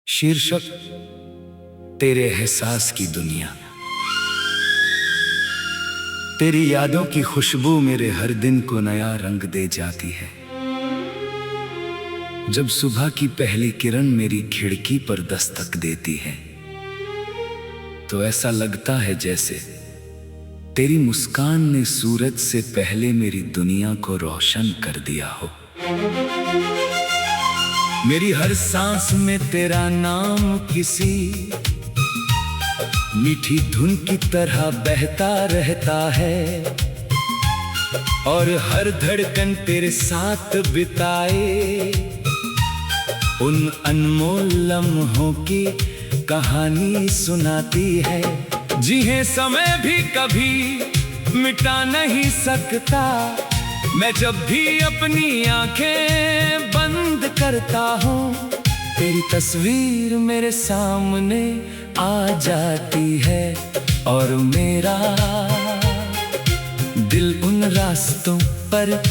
शीर्षक तेरे एहसास की दुनिया। तेरी यादों की खुशबू मेरे हर दिन को नया रंग दे जाती है। जब सुबह की पहली किरण मेरी खिड़की पर दस्तक देती है तो ऐसा लगता है जैसे तेरी मुस्कान ने सूरज से पहले मेरी दुनिया को रोशन कर दिया हो। मेरी हर सांस में तेरा नाम किसी मीठी धुन की तरह बहता रहता है और हर धड़कन तेरे साथ बिताए उन अनमोल लम्हों की कहानी सुनाती है, जिन्हें समय भी कभी मिटा नहीं सकता। मैं जब भी अपनी आंखें बंद करता हूँ तेरी तस्वीर मेरे सामने आ जाती है और मेरा दिल उन रास्तों पर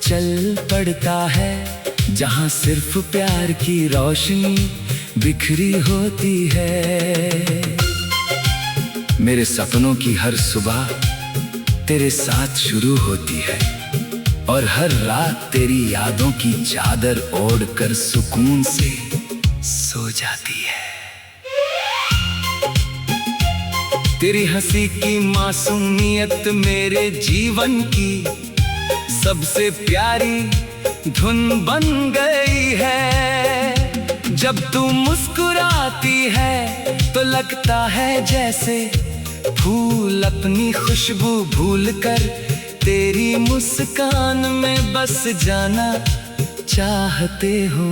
चल पड़ता है जहाँ सिर्फ प्यार की रोशनी बिखरी होती है। मेरे सपनों की हर सुबह तेरे साथ शुरू होती है और हर रात तेरी यादों की चादर ओढ़कर सुकून से सो जाती है। तेरी हंसी की मासूमियत मेरे जीवन की सबसे प्यारी धुन बन गई है। जब तू मुस्कुराती है तो लगता है जैसे फूल अपनी खुशबू भूलकर तेरी मुस्कान में बस जाना चाहते हो।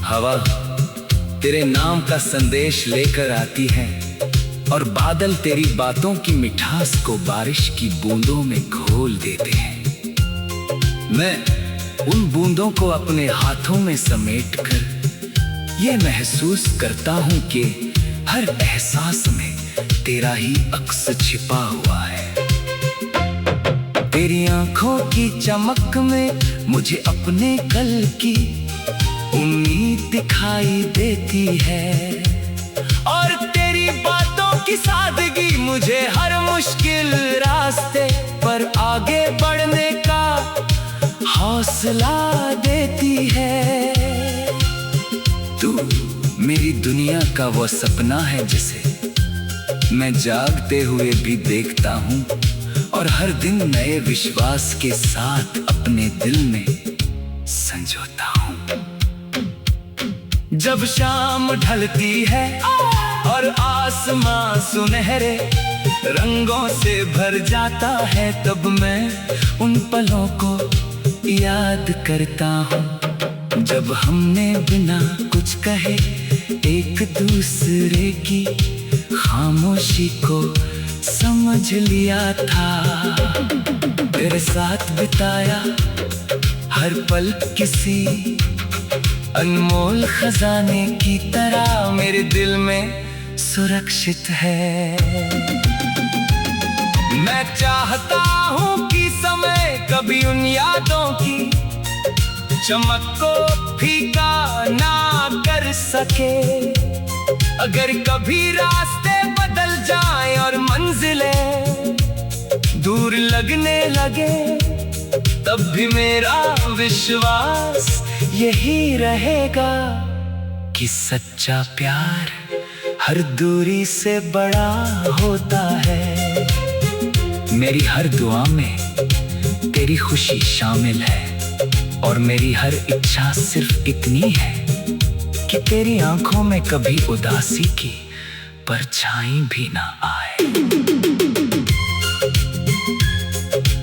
हवा तेरे नाम का संदेश लेकर आती है और बादल तेरी बातों की मिठास को बारिश की बूंदों में घोल देते हैं। मैं उन बूंदों को अपने हाथों में समेटकर ये महसूस करता हूँ कि हर एहसास में तेरा ही अक्स छिपा हुआ है। तेरी आंखों की चमक में मुझे अपने कल की उम्मीद दिखाई देती है और तेरी बातों की सादगी मुझे हर मुश्किल रास्ते पर आगे बढ़ने का हौसला देती है। तू मेरी दुनिया का वो सपना है जिसे मैं जागते हुए भी देखता हूँ और हर दिन नए विश्वास के साथ अपने दिल में संजोता हूँ। जब शाम ढलती है और आसमां सुनहरे रंगों से भर जाता है तब मैं उन पलों को याद करता हूँ जब हमने बिना कुछ कहे एक दूसरे की खामोशी को समझ लिया था। तेरे साथ बिताया हर पल किसी अनमोल खजाने की तरह मेरे दिल में सुरक्षित है। मैं चाहता हूँ कि समय कभी उन यादों की चमक को फीका ना कर सके। अगर कभी रास्ते बदल जाएं और मंजिलें दूर लगने लगे तब भी मेरा विश्वास यही रहेगा कि सच्चा प्यार हर दूरी से बड़ा होता है। मेरी हर दुआ में तेरी खुशी शामिल है और मेरी हर इच्छा सिर्फ इतनी है कि तेरी आंखों में कभी उदासी की परछाई भी ना आए।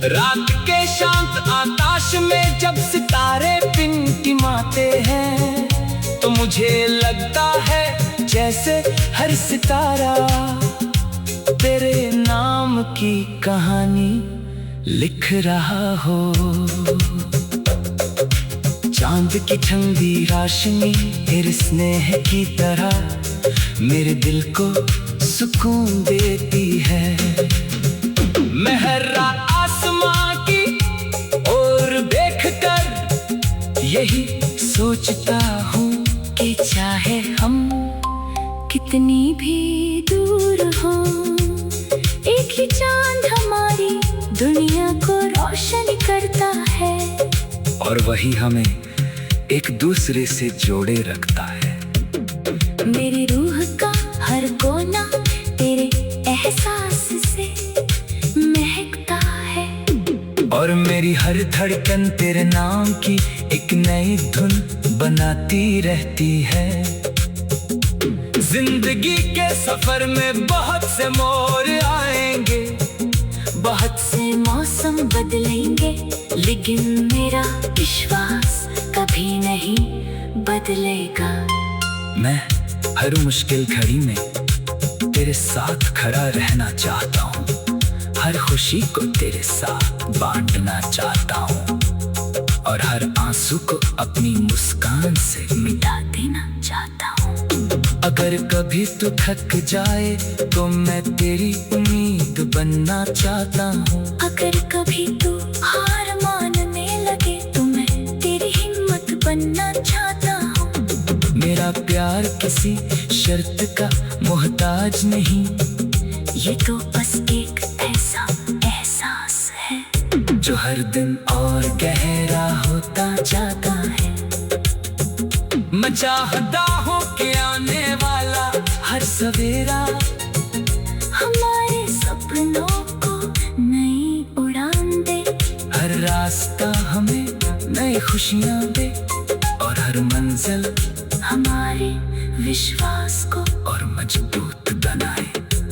रात के शांत आकाश में जब सितारे टिमटिमाते हैं तो मुझे लगता है जैसे हर सितारा तेरे नाम की कहानी लिख रहा हो। चांद की ठंडी रोशनी तेरे स्नेह की तरह मेरे दिल को सुकून देती है। मैं हर रात आसमां की ओर देखकर यही सोचता कितनी भी दूर हो, एक ही चांद हमारी दुनिया को रोशन करता है, और वही हमें एक दूसरे से जोड़े रखता है। मेरी रूह का हर कोना तेरे एहसास से महकता है, और मेरी हर धड़कन तेरे नाम की एक नई धुन बनाती रहती है। जिंदगी के सफर में बहुत से मोड़ आएंगे, बहुत से मौसम बदलेंगे, लेकिन मेरा विश्वास कभी नहीं बदलेगा। मैं हर मुश्किल घड़ी में तेरे साथ खड़ा रहना चाहता हूँ, हर खुशी को तेरे साथ बांटना चाहता हूँ, और हर आंसू को अपनी मुस्कान से मिटा देना चाहता हूँ। अगर कभी तू थक जाए तो मैं तेरी उम्मीद बनना चाहता हूँ, अगर कभी तू हार मानने लगे तो मैं तेरी हिम्मत बनना चाहता हूँ। मेरा प्यार किसी शर्त का मोहताज नहीं, ये तो बस एक ऐसा एहसास है जो हर दिन और गहरा होता जाता है। मैं चाहता हूँ कि आने वाला हर सवेरा हमारे सपनों को नई उड़ान दे, हर रास्ता हमें नई खुशियाँ दे, और हर मंजिल हमारे विश्वास को और मजबूत बनाए।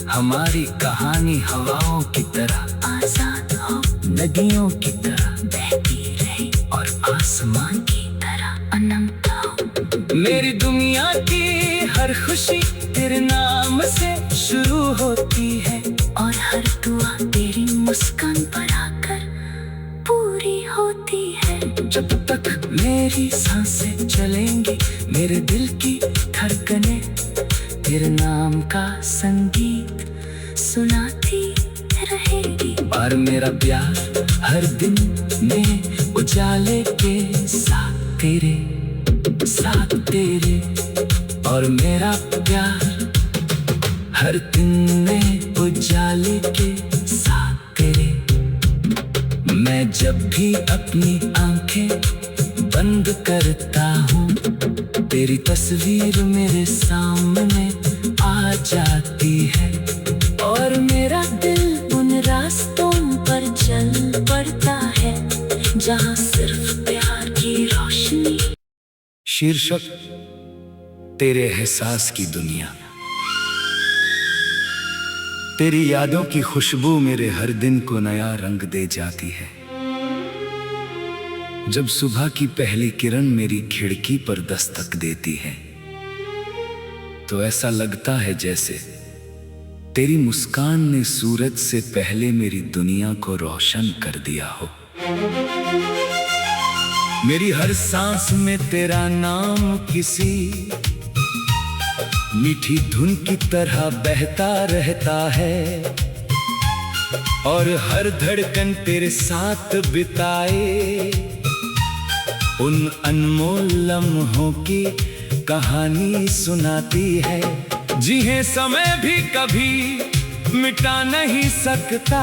हमारी कहानी हवाओं की तरह आजाद हो, नदियों की तरह बहती रहे, और आसमान की तरह अनंत हो। मेरी दुनिया की हर खुशी तेरे नाम से शुरू होती है, और हर दुआ तेरी मुस्कान पर आकर पूरी होती है। जब तक मेरी सांसें चलेंगी, मेरे दिल की धड़कनें तेरे नाम का संगीत सुनाती रहेगी, और मेरा प्यार हर दिन में उजाले के साथ तेरे और मेरा प्यार हर दिन में उजाले के साथ तेरे। मैं जब भी अपनी आंखें बंद करता हूँ, तेरी तस्वीर मेरे सामने आ जाती है, और मेरा दिल उन रास्तों पर चल पड़ता है जहाँ सिर्फ प्यार की रोशनी। शीर्षक तेरे एहसास की दुनिया। तेरी यादों की खुशबू मेरे हर दिन को नया रंग दे जाती है। जब सुबह की पहली किरण मेरी खिड़की पर दस्तक देती है तो ऐसा लगता है जैसे तेरी मुस्कान ने सूरज से पहले मेरी दुनिया को रोशन कर दिया हो। मेरी हर सांस में तेरा नाम किसी मीठी धुन की तरह बहता रहता है, और हर धड़कन तेरे साथ बिताए उन अनमोल लम्हों की कहानी सुनाती है, जिन्हें समय भी कभी मिटा नहीं सकता।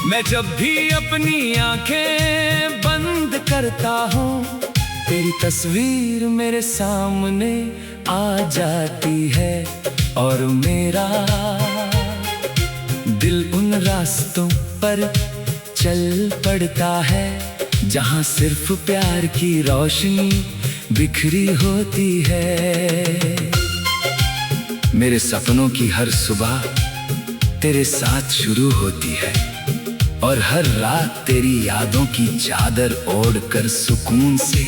मैं जब भी अपनी आंखें बंद करता हूँ, तेरी तस्वीर मेरे सामने आ जाती है, और मेरा दिल उन रास्तों पर चल पड़ता है जहाँ सिर्फ प्यार की रोशनी बिखरी होती है। मेरे सपनों की हर सुबह तेरे साथ शुरू होती है, और हर रात तेरी यादों की चादर ओढ़कर सुकून से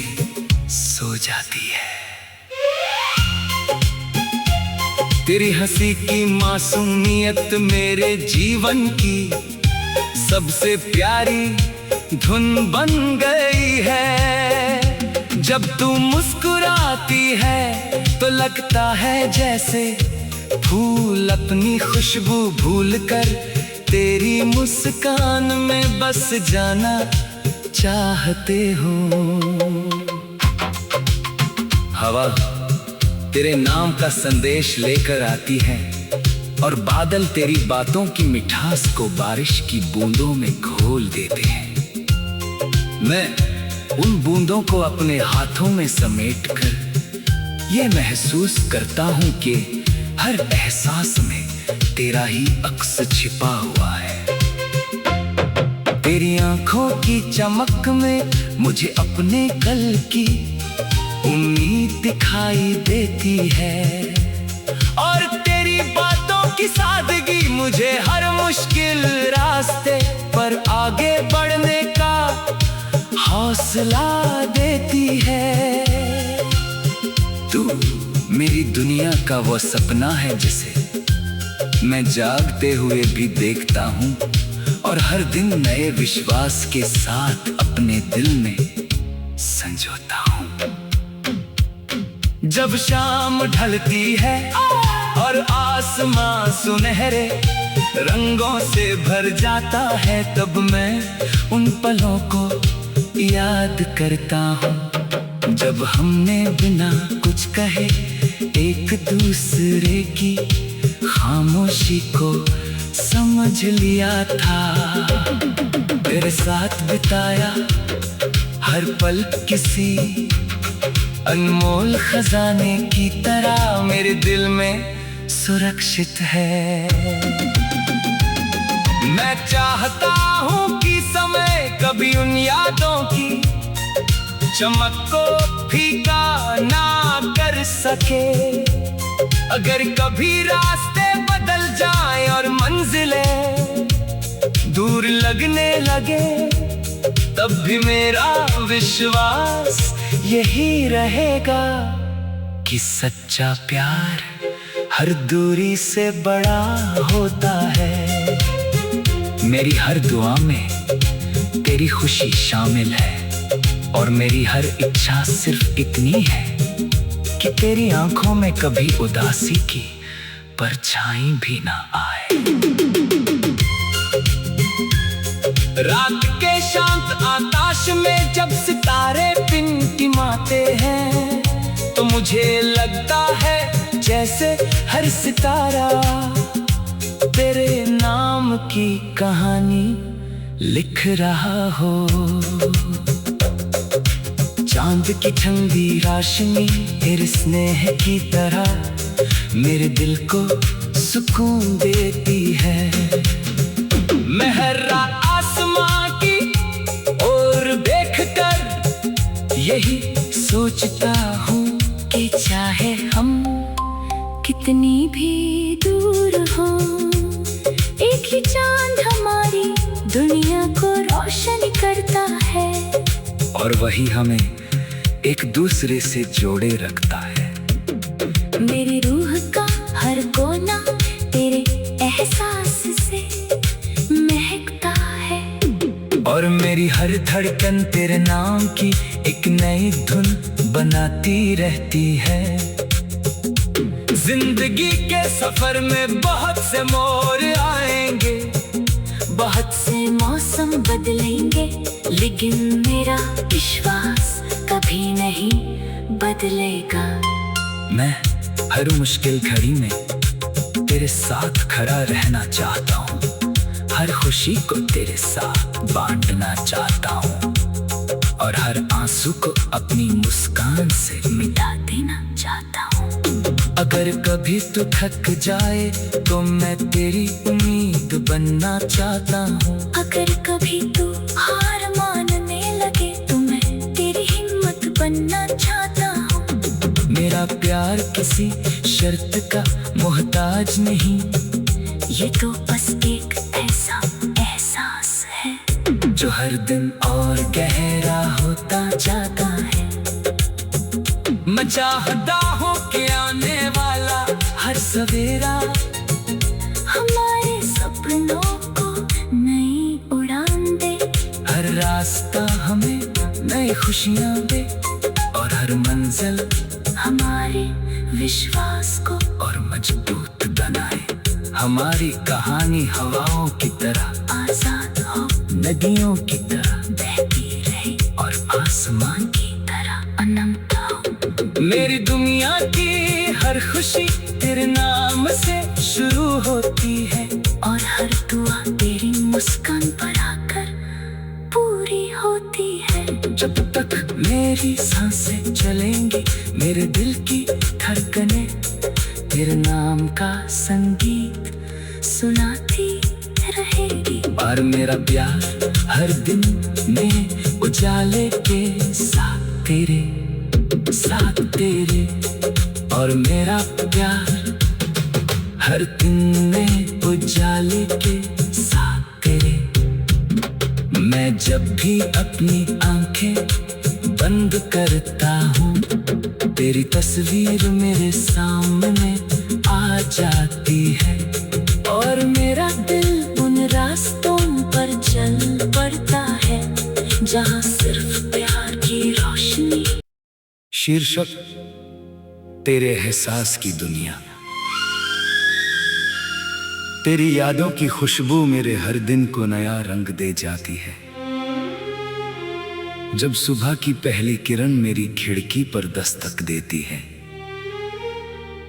सो जाती है। तेरी हंसी की मासूमियत मेरे जीवन की सबसे प्यारी धुन बन गई है। जब तू मुस्कुराती है तो लगता है जैसे फूल अपनी खुशबू भूलकर तेरी मुस्कान में बस जाना चाहते हो। हवा तेरे नाम का संदेश लेकर आती है, और बादल तेरी बातों की मिठास को बारिश की बूंदों में घोल देते हैं। मैं उन बूंदों को अपने हाथों में समेटकर ये महसूस करता हूँ कि हर एहसास में तेरा ही अक्स छिपा हुआ है। तेरी आंखों की चमक में मुझे अपने कल की उम्मीद दिखाई देती है, और तेरी बातों की सादगी मुझे हर मुश्किल रास्ते पर आगे बढ़ने का हौसला देती है। तू मेरी दुनिया का वो सपना है जिसे मैं जागते हुए भी देखता हूँ, और हर दिन नए विश्वास के साथ अपने दिल में संजोता हूँ। जब शाम ढलती है और आसमां सुनहरे रंगों से भर जाता है, तब मैं उन पलों को याद करता हूँ जब हमने बिना कुछ कहे एक दूसरे की खामोशी को समझ लिया था। तेरे साथ बिताया हर पल किसी अनमोल खजाने की तरह मेरे दिल में सुरक्षित है। मैं चाहता हूँ कि समय कभी उन यादों की चमक को फीका ना कर सके। अगर कभी रास्ते बदल जाएं और मंजिलें दूर लगने लगे, तब भी मेरा विश्वास यही रहेगा कि सच्चा प्यार हर दूरी से बड़ा होता है। मेरी हर दुआ में तेरी खुशी शामिल है, और मेरी हर इच्छा सिर्फ इतनी है कि तेरी आंखों में कभी उदासी की परछाई भी ना आए। रात के शांत आकाश में जब सितारे टिमटिमाते हैं, तो मुझे लगता है जैसे हर सितारा तेरे नाम की कहानी लिख रहा हो। चांद की ठंडी रोशनी तेरे स्नेह की तरह मेरे दिल को सुकून देती है। मैं हर रात आसमां की ओर देखकर यही सोचता हूँ कि चाहे हम कितनी भी दूर हो, एक ही चांद हमारी दुनिया को रोशन करता है, और वही हमें एक दूसरे से जोड़े रखता है। मेरी रूह का हर कोना तेरे एहसास से महकता है, और मेरी हर धड़कन तेरे नाम की एक नई धुन बनाती रहती है। जिंदगी के सफर में बहुत से मोड़ आएंगे, बहुत से मौसम बदलेंगे, लेकिन मेरा विश्वास कभी नहीं बदलेगा। मैं हर मुश्किल घड़ी में तेरे साथ खड़ा रहना चाहता हूँ, हर खुशी को तेरे साथ बांटना चाहता हूँ, और हर आंसू को अपनी मुस्कान से मिटा देना चाहता हूँ। अगर कभी तू थक जाए तो मैं तेरी उम्मीद बनना चाहता हूँ। अगर कभी तू हार मानने लगे तो मैं तेरी हिम्मत बनना चाहता हूँ। मेरा प्यार किसी शर्त का मोहताज नहीं, ये तो बस एक ऐसा एहसास है जो हर दिन और गहरा होता जाता है। मैं चाहता हूँ कि आने वाला हर सवेरा हमारे सपनों को नई उड़ान दे, हर रास्ता हमें नई खुशियाँ दे, और हर मंजिल हमारे विश्वास को और मजबूत बनाए। हमारी कहानी हवाओं की तरह आजाद हो, नदियों की तरह बहती रहे, और आसमान की तरह अनंत हो। मेरी दुनिया की हर खुशी तेरे नाम से शुरू होती है, और हर दुआ तेरी मुस्कान पर आकर पूरी होती है। जब तक मेरी सांसें चलेंगी, मेरे दिल की धड़कनें तेरे नाम का संगीत सुनाती रहेगी। और मेरा प्यार हर दिन में उजाले के साथ तेरे और मेरा प्यार हर दिन में उजाले के साथ तेरे। मैं जब भी अपनी आंखें बंद करता हूँ, तेरी तस्वीर मेरे सामने आ जाती है, और मेरा दिल उन रास्तों पर चल पड़ता है जहाँ सिर्फ प्यार की रोशनी। शीर्षक तेरे एहसास की दुनिया। तेरी यादों की खुशबू मेरे हर दिन को नया रंग दे जाती है। जब सुबह की पहली किरण मेरी खिड़की पर दस्तक देती है,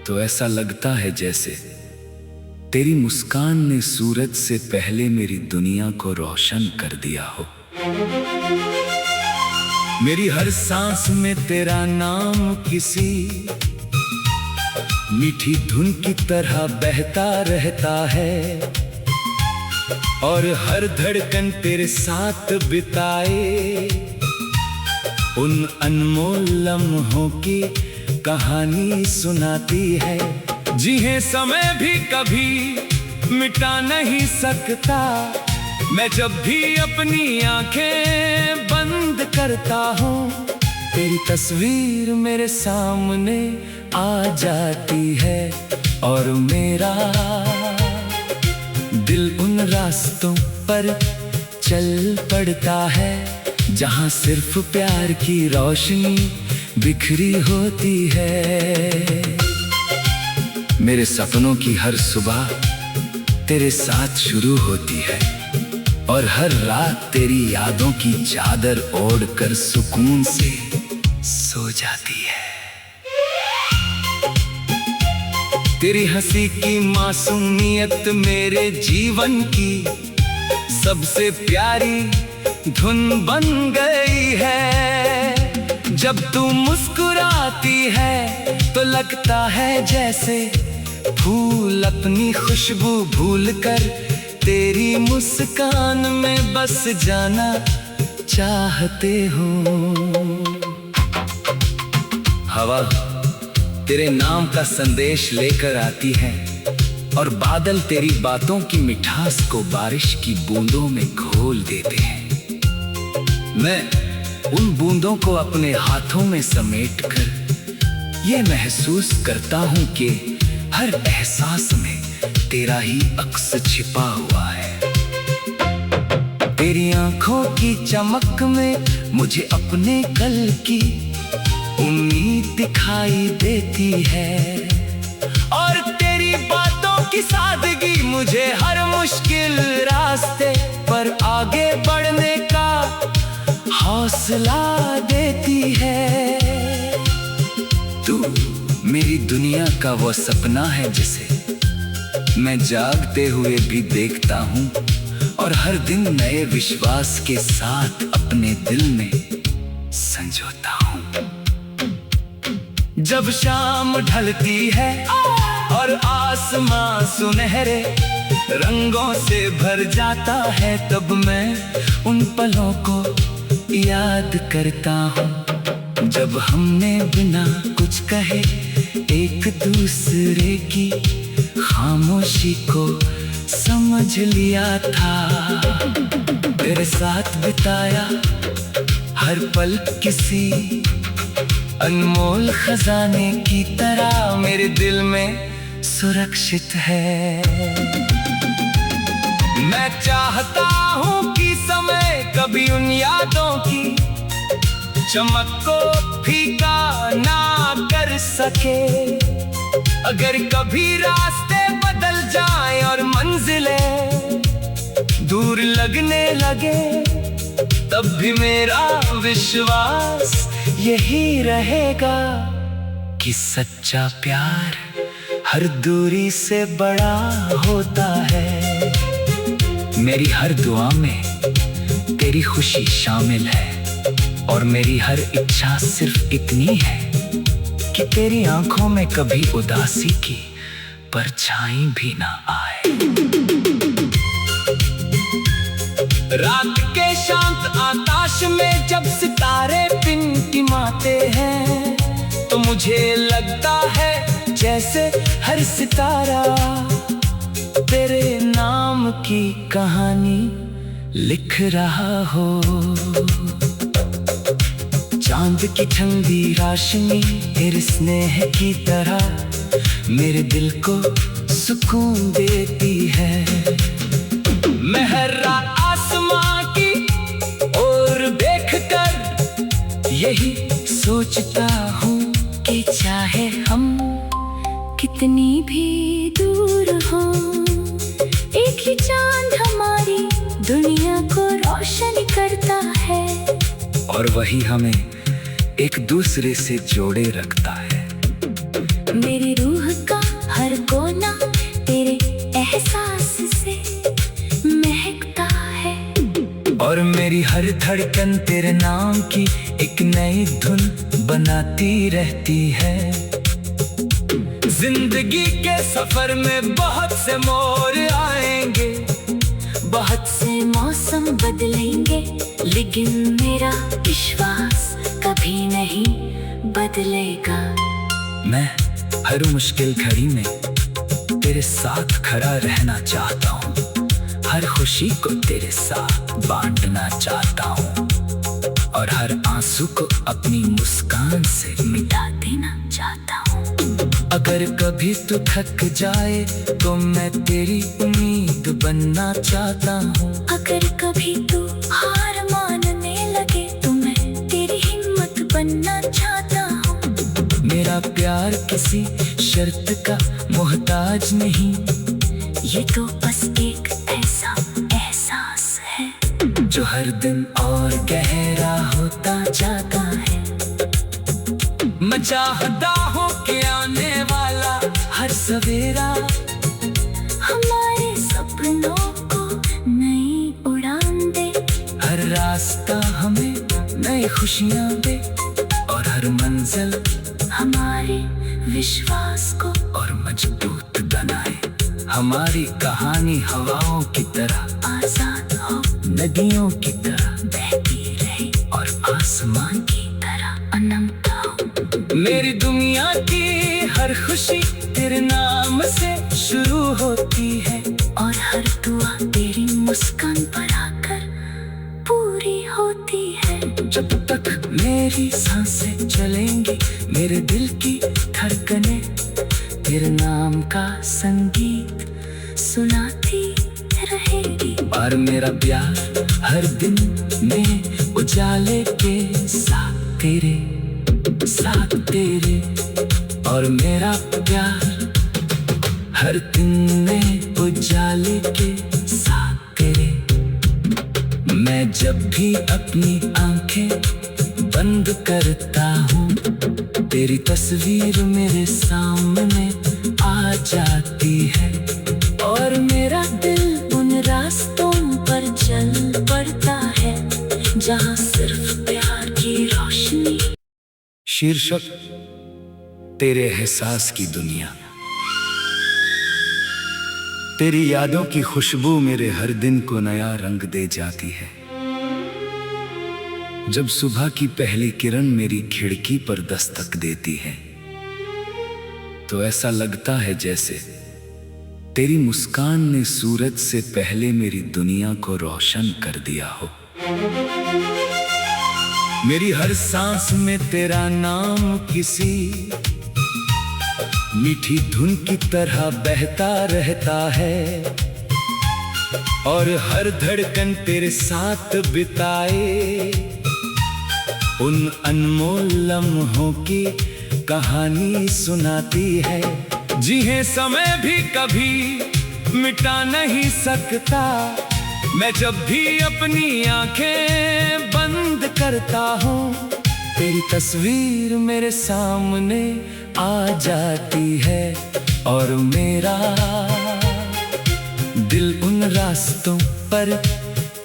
तो ऐसा लगता है जैसे तेरी मुस्कान ने सूरज से पहले मेरी दुनिया को रोशन कर दिया हो। मेरी हर सांस में तेरा नाम किसी मीठी धुन की तरह बहता रहता है, और हर धड़कन तेरे साथ बिताए उन अनमोल लम्हों की कहानी सुनाती है, जिन्हें समय भी कभी मिटा नहीं सकता। मैं जब भी अपनी आंखें बंद करता हूँ, तेरी तस्वीर मेरे सामने आ जाती है, और मेरा दिल उन रास्तों पर चल पड़ता है जहाँ सिर्फ प्यार की रोशनी बिखरी होती है। मेरे सपनों की हर सुबह तेरे साथ शुरू होती है, और हर रात तेरी यादों की चादर ओढ़कर सुकून से सो जाती है। तेरी हंसी की मासूमियत मेरे जीवन की सबसे प्यारी धुन बन गई है। जब तू मुस्कुराती है तो लगता है जैसे फूल अपनी खुशबू भूलकर तेरी मुस्कान में बस जाना चाहते हो। हवा तेरे नाम का संदेश लेकर आती है, और बादल तेरी बातों की मिठास को बारिश की बूंदों में घोल देते हैं। मैं उन बूंदों को अपने हाथों में समेटकर ये महसूस करता हूँ कि हर एहसास में तेरा ही अक्स छिपा हुआ है। तेरी आंखों की चमक में मुझे अपने कल की उम्मीद दिखाई देती है, और तेरी बातों की सादगी मुझे हर मुश्किल रास्ते पर आगे बढ़ने का हौसला देती है। तू मेरी दुनिया का वो सपना है जिसे मैं जागते हुए भी देखता हूँ, और हर दिन नए विश्वास के साथ अपने दिल में संजोता हूँ। जब शाम ढलती है और आसमां सुनहरे रंगों से भर जाता है, तब मैं उन पलों को याद करता हूँ जब हमने बिना कुछ कहे एक दूसरे की खामोशी को समझ लिया था। तेरे साथ बिताया हर पल किसी अनमोल खजाने की तरह मेरे दिल में सुरक्षित है। मैं चाहता हूँ कि समय कभी उन यादों की चमक को फीका ना कर सके। अगर कभी रास्ते बदल जाएं और मंजिलें दूर लगने लगे, तब भी मेरा विश्वास यही रहेगा कि सच्चा प्यार हर दूरी से बड़ा होता है। मेरी हर दुआ में तेरी खुशी शामिल है और मेरी हर इच्छा सिर्फ इतनी है कि तेरी आंखों में कभी उदासी की परछाई भी ना आए। रात के शांत आकाश में जब सितारे टिमटिमाते हैं तो मुझे लगता है जैसे हर सितारा तेरे नाम की कहानी लिख रहा हो। चांद की ठंडी रोशनी तेरे स्नेह की तरह मेरे दिल को सुकून देती है। मैं हर रात आसमां की ओर देखकर यही सोचता हूँ कि चाहे हम कितनी भी दूर हो, एक ही चांद हमारी दुनिया को रोशन करता है और वही हमें एक दूसरे से जोड़े रखता है। मेरी रूह का हर कोना तेरे एहसास से महकता है और मेरी हर धड़कन तेरे नाम की एक नई धुन बनाती रहती है। जिंदगी के सफर में बहुत से मोड़ आएंगे, बहुत से मौसम बदलेंगे, लेकिन मेरा विश्वास कभी नहीं बदलेगा। मैं हर मुश्किल घड़ी में तेरे साथ खड़ा रहना चाहता हूँ, हर खुशी को तेरे साथ बांटना चाहता हूँ और हर आंसू को अपनी मुस्कान से मिटा देना चाहता हूँ। अगर कभी तू थक जाए तो मैं तेरी उम्मीद बनना चाहता हूँ। अगर कभी तू हार मानने लगे तो मैं तेरी हिम्मत बनना चाहता हूँ। मेरा प्यार किसी शर्त का मोहताज नहीं, ये तो बस एक ऐसा एहसास है जो हर दिन और गहरा होता जाता है। मैं चाहता हूँ कि आने वाला हर सवेरा हमारे सपनों को नई उड़ान दे, हर रास्ता हमें नई खुशियाँ दे और हर मंजिल हमारे विश्वास को और मजबूत बनाए। हमारी कहानी हवाओं की तरह आजाद हो, नदियों की तरह बहती रहे और आसमान की तरह अनंत हो। मेरी दुनिया की हर खुशी तेरे नाम से शुरू होती है और हर दुआ तेरी मुस्कान पर आकर पूरी होती है। जब तक मेरी सांसें चलेंगी, मेरे दिल की धड़कनें तेरे नाम का संगीत सुनाती रहेगी और मेरा प्यार हर दिन में उजाले के साथ तेरे और मेरा प्यार हर दिन में उजाले के साथ तेरे। मैं जब भी अपनी आंखें बंद करता हूँ तेरी तस्वीर मेरे सामने आ जाती है और मेरा दिल उन रास्तों पर चल पड़ता है जहाँ सिर्फ प्यार की रोशनी। शीर्षक तेरे एहसास की दुनिया। तेरी यादों की खुशबू मेरे हर दिन को नया रंग दे जाती है। जब सुबह की पहली किरण मेरी खिड़की पर दस्तक देती है तो ऐसा लगता है जैसे तेरी मुस्कान ने सूरज से पहले मेरी दुनिया को रोशन कर दिया हो। मेरी हर सांस में तेरा नाम किसी मीठी धुन की तरह बहता रहता है और हर धड़कन तेरे साथ बिताए उन अनमोल लम्हों की कहानी सुनाती है जिन्हें समय भी कभी मिटा नहीं सकता। मैं जब भी अपनी आंखें बंद करता हूँ तेरी तस्वीर मेरे सामने आ जाती है और मेरा दिल उन रास्तों पर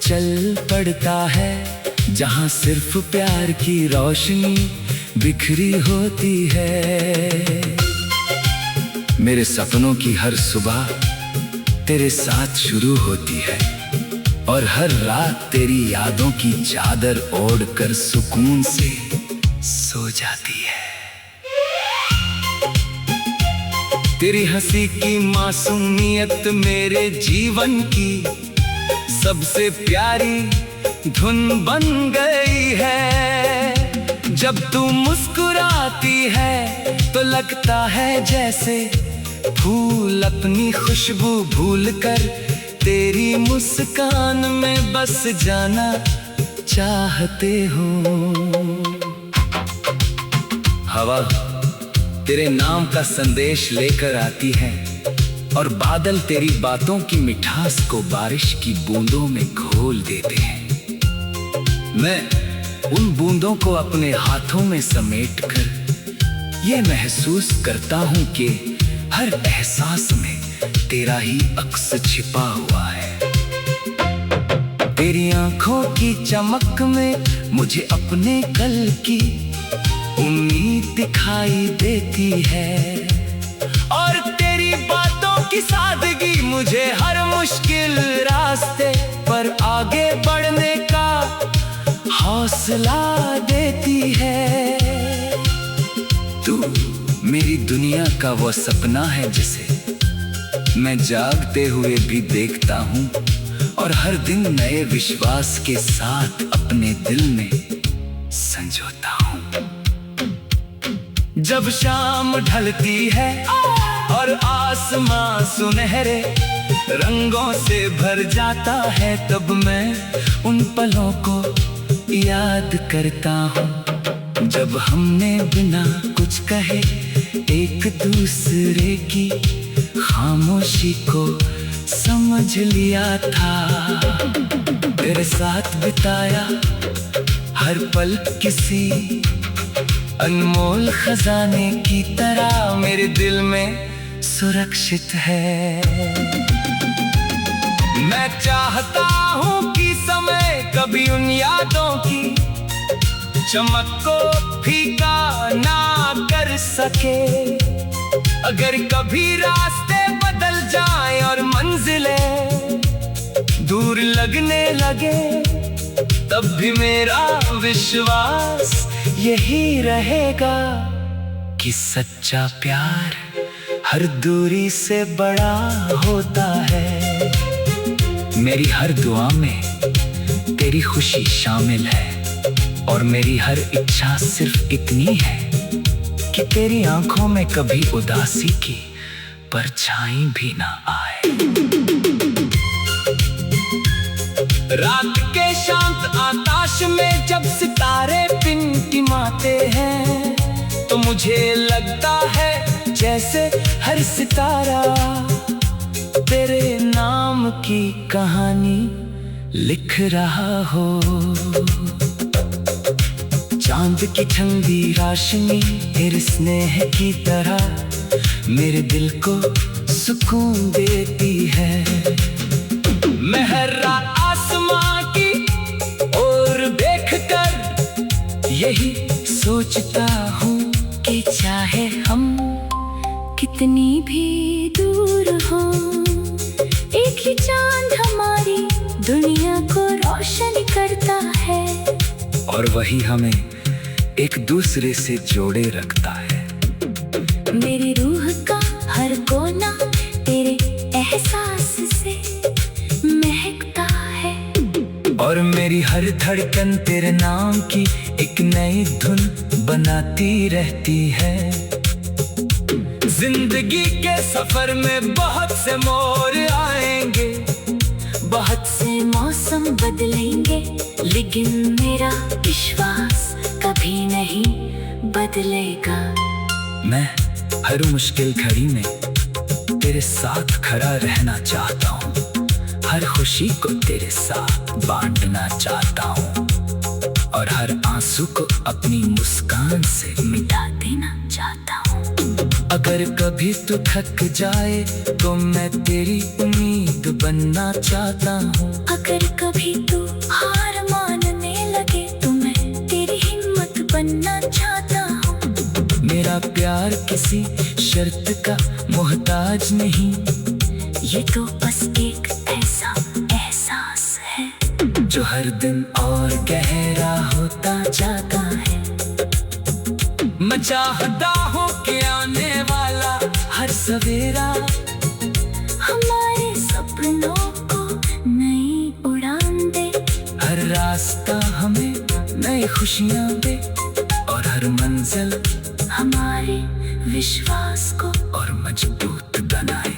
चल पड़ता है जहाँ सिर्फ प्यार की रोशनी बिखरी होती है। मेरे सपनों की हर सुबह तेरे साथ शुरू होती है और हर रात तेरी यादों की चादर ओढ़कर सुकून से सो जाती है। तेरी हंसी की मासूमियत मेरे जीवन की सबसे प्यारी धुन बन गई है। जब तू मुस्कुराती है तो लगता है जैसे फूल अपनी खुशबू भूलकर तेरी मुस्कान में बस जाना चाहते हो। हवा तेरे नाम का संदेश लेकर आती है और बादल तेरी बातों की मिठास को बारिश की बूंदों में घोल देते हैं। मैं उन बूंदों को अपने हाथों में समेटकर ये महसूस करता हूँ कि हर एहसास में तेरा ही अक्स छिपा हुआ है। तेरी आंखों की चमक में मुझे अपने कल की उम्मीद दिखाई देती है और तेरी बातों की सादगी मुझे हर मुश्किल रास्ते पर आगे बढ़ने का हौसला देती है। तू मेरी दुनिया का वो सपना है जिसे मैं जागते हुए भी देखता हूँ और हर दिन नए विश्वास के साथ अपने दिल में संजोता हूँ। जब शाम ढलती है और आसमां सुनहरे रंगों से भर जाता है तब मैं उन पलों को याद करता हूँ जब हमने बिना कुछ कहे एक दूसरे की खामोशी को समझ लिया था। तेरे साथ बिताया हर पल किसी अनमोल खजाने की तरह मेरे दिल में सुरक्षित है। मैं चाहता हूँ कि समय कभी उन यादों की चमक को फीका ना कर सके। अगर कभी रास्ते बदल जाएं और मंजिलें दूर लगने लगे तब भी मेरा विश्वास यही रहेगा कि सच्चा प्यार हर दूरी से बड़ा होता है। मेरी हर दुआ में तेरी खुशी शामिल है और मेरी हर इच्छा सिर्फ इतनी है कि तेरी आंखों में कभी उदासी की परछाई भी ना आए। रात के शांत आकाश में जब सितारे टिमटिमाते हैं तो मुझे लगता है जैसे हर सितारा तेरे नाम की कहानी लिख रहा हो। चांद की ठंडी रोशनी तेरे स्नेह की तरह मेरे दिल को सुकून देती है। मैं हर रात आसमां की ओर देखकर यही सोचता हूँ कि चाहे हम कितनी भी दूर हो एक ही चांद हमारी दुनिया को रोशन करता है और वही हमें एक दूसरे से जोड़े रखता है। मेरी रूह का हर कोना तेरे एहसास से महकता है और मेरी हर धड़कन तेरे नाम की एक नई धुन बनाती रहती है। जिंदगी के सफर में बहुत से मोड़ आएंगे, बहुत से मौसम बदलेंगे, लेकिन मेरा विश्वास कभी नहीं बदलेगा। मैं हर मुश्किल घड़ी में तेरे साथ खड़ा रहना चाहता हूँ, हर खुशी को तेरे साथ बांटना चाहता हूँ और हर आंसू को अपनी मुस्कान से मिटा देना चाहता हूँ। अगर कभी तू थक जाए तो मैं तेरी उम्मीद बनना चाहता हूँ। अगर कभी तू हार मानने लगे तो मैं तेरी हिम्मत बनना चाहता हूँ। मेरा प्यार किसी शर्त का मोहताज नहीं, ये तो बस एक ऐसा एहसास है जो हर दिन और गहरा होता जाता है। मैं चाहता हूँ कि आने वाला हर सवेरा हमारे सपनों को नई उड़ान दे। हर रास्ता हमें नई खुशियाँ दे और हर मंजिल हमारे विश्वास को और मजबूत बनाए।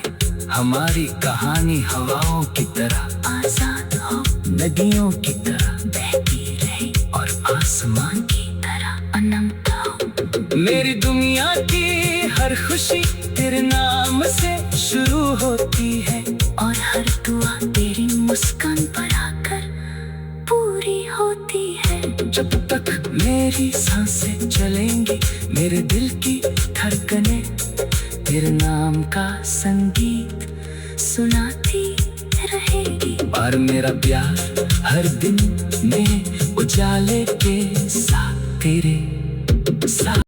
हमारी कहानी हवाओं की तरह आजाद हो, नदियों की तरह बहती रहे और आसमान की तरह अनंत हो। मेरी दुनिया की हर खुशी तेरे नाम से शुरू होती है और हर दुआ तेरी मुस्कान पर आकर पूरी होती है। जब तक मेरी सांसें चलेंगी मेरे दिल की धड़कनें तेरे नाम का संगीत सुनाती रहेगी। और मेरा प्यार हर दिन में उजाले के साथ तेरे साथ